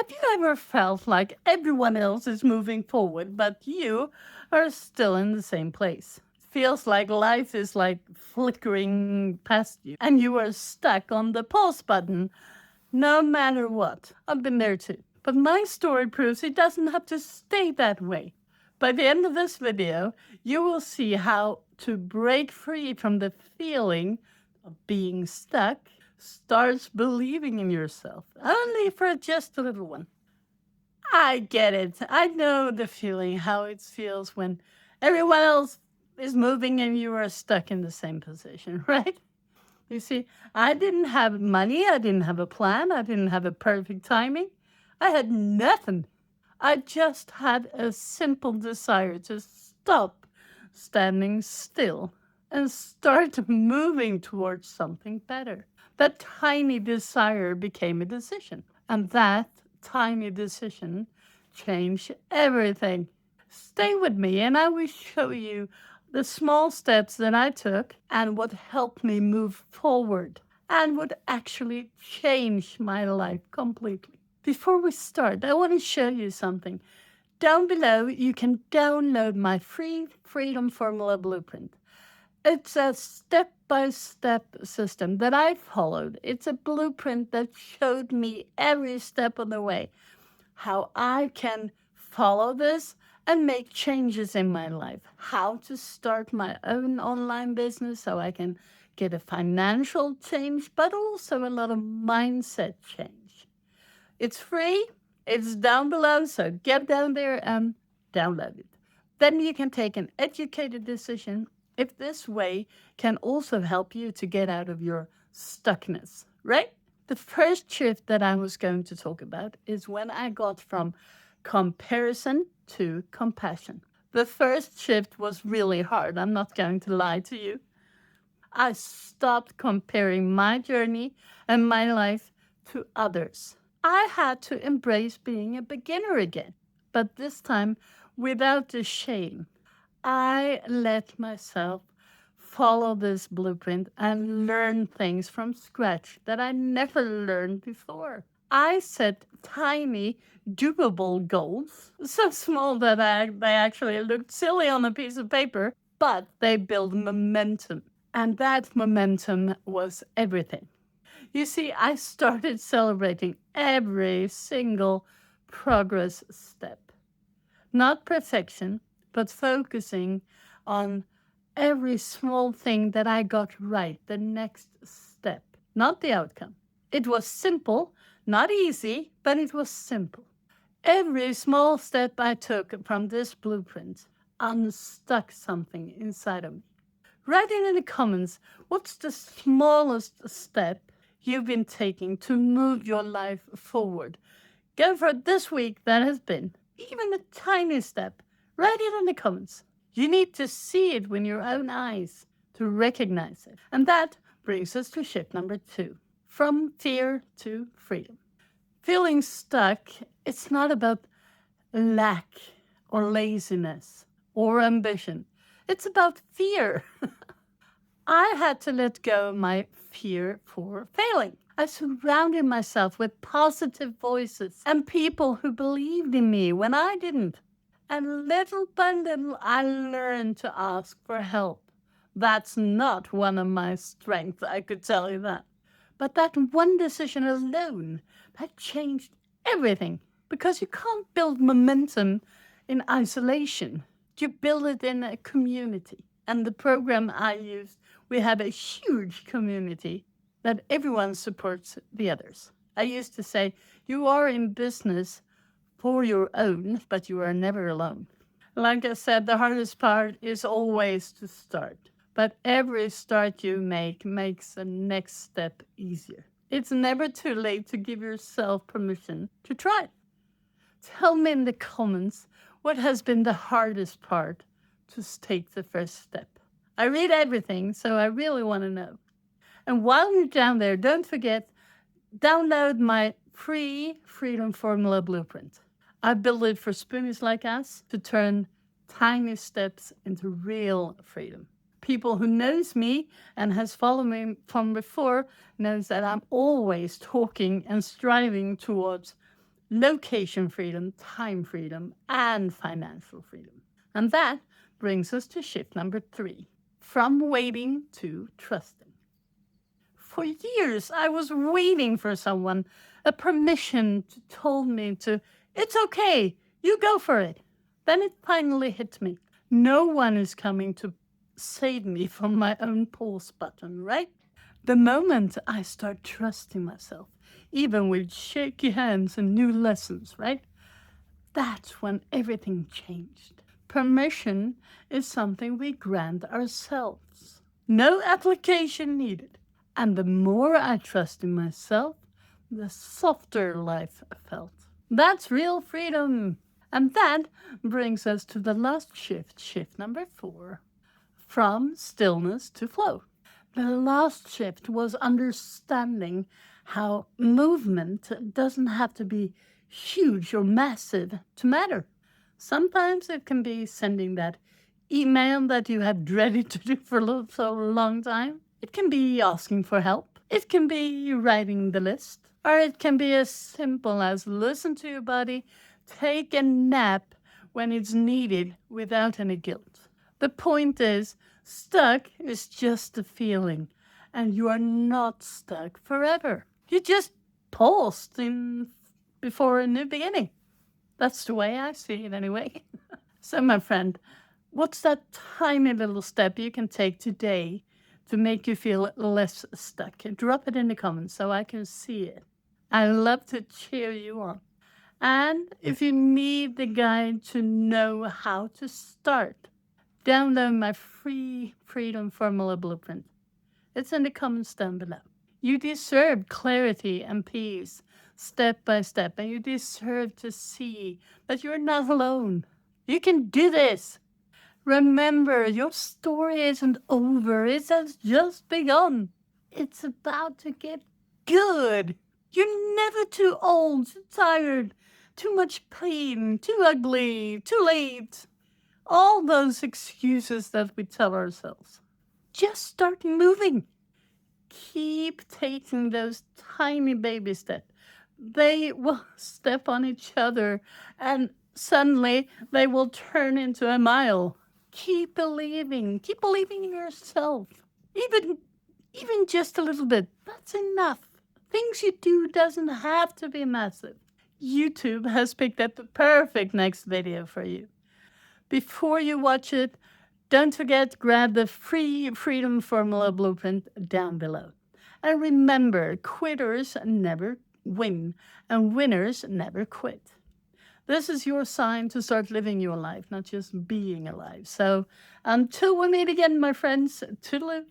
Have you ever felt like everyone else is moving forward, but you are still in the same place? Feels like life is like flickering past you, and you are stuck on the pause button no matter what. I've been there too. But my story proves it doesn't have to stay that way. By the end of this video, you will see how to break free from the feeling of being stuck, starts believing in yourself, only for just a little one. I get it. I know the feeling, how it feels when everyone else is moving and you are stuck in the same position, right? You see, I didn't have money, I didn't have a plan, I didn't have a perfect timing. I had nothing. I just had a simple desire to stop standing still and start moving towards something better. That tiny desire became a decision, and that tiny decision changed everything. Stay with me, and I will show you the small steps that I took and what helped me move forward and what actually changed my life completely. Before we start, I want to show you something. Down below, you can download my free Freedom Formula Blueprint. It's a step by step system that I followed. It's a blueprint that showed me every step of the way how I can follow this and make changes in my life. How to start my own online business so I can get a financial change, but also a lot of mindset change. It's free, it's down below, so get down there and download it. Then you can take an educated decision if this way can also help you to get out of your stuckness, right? The first shift that I was going to talk about is when I got from comparison to compassion. The first shift was really hard. I'm not going to lie to you. I stopped comparing my journey and my life to others. I had to embrace being a beginner again, but this time without the shame. I let myself follow this blueprint and learn things from scratch that I never learned before. I set tiny, doable goals, so small that they actually looked silly on a piece of paper, but they build momentum. And that momentum was everything. You see, I started celebrating every single progress step. Not perfection, but focusing on every small thing that I got right, the next step, not the outcome. It was simple, not easy, but it was simple. Every small step I took from this blueprint unstuck something inside of me. Write it in the comments what's the smallest step you've been taking to move your life forward. Go for it this week that has been. Even a tiny step. Write it in the comments. You need to see it with your own eyes to recognize it. And that brings us to shift number 2. From fear to freedom. Feeling stuck, it's not about lack or laziness or ambition. It's about fear. I had to let go of my fear for failing. I surrounded myself with positive voices and people who believed in me when I didn't. And little by little, I learned to ask for help. That's not one of my strengths, I could tell you that. But that one decision alone, that changed everything. Because you can't build momentum in isolation. You build it in a community. And the program I used, we have a huge community that everyone supports the others. I used to say, you are in business for your own, but you are never alone. Like I said, the hardest part is always to start. But every start you make makes the next step easier. It's never too late to give yourself permission to try. Tell me in the comments what has been the hardest part to take the first step. I read everything, so I really want to know. And while you're down there, don't forget, download my free Freedom Formula Blueprint. I built it for spoonies like us to turn tiny steps into real freedom. People who knows me and has followed me from before knows that I'm always talking and striving towards location freedom, time freedom, and financial freedom. And that brings us to shift number 3, from waiting to trusting. For years, I was waiting for someone, a permission to told me to, it's okay, you go for it. Then it finally hit me. No one is coming to save me from my own pause button, right? The moment I start trusting myself, even with shaky hands and new lessons, right? That's when everything changed. Permission is something we grant ourselves. No application needed. And the more I trusted myself, the softer life felt. That's real freedom. And that brings us to the last shift, shift number 4, from stillness to flow. The last shift was understanding how movement doesn't have to be huge or massive to matter. Sometimes it can be sending that email that you have dreaded to do for so long time. It can be asking for help. It can be writing the list. Or it can be as simple as listen to your body, take a nap when it's needed without any guilt. The point is, stuck is just a feeling, and you are not stuck forever. You just paused before a new beginning. That's the way I see it anyway. So, my friend, what's that tiny little step you can take today to make you feel less stuck? Drop it in the comments so I can see it. I love to cheer you on. And if you need the guide to know how to start, download my free Freedom Formula Blueprint. It's in the comments down below. You deserve clarity and peace, step by step, and you deserve to see that you're not alone. You can do this. Remember, your story isn't over. It has just begun. It's about to get good. You're never too old, too tired, too much pain, too ugly, too late. All those excuses that we tell ourselves. Just start moving. Keep taking those tiny baby steps. They will step on each other and suddenly they will turn into a mile. Keep believing in yourself. Even just a little bit. That's enough. Things you do doesn't have to be massive. YouTube has picked up the perfect next video for you. Before you watch it, don't forget, grab the free Freedom Formula Blueprint down below. And remember, quitters never win, and winners never quit. This is your sign to start living your life, not just being alive. So until we meet again, my friends, toodaloo.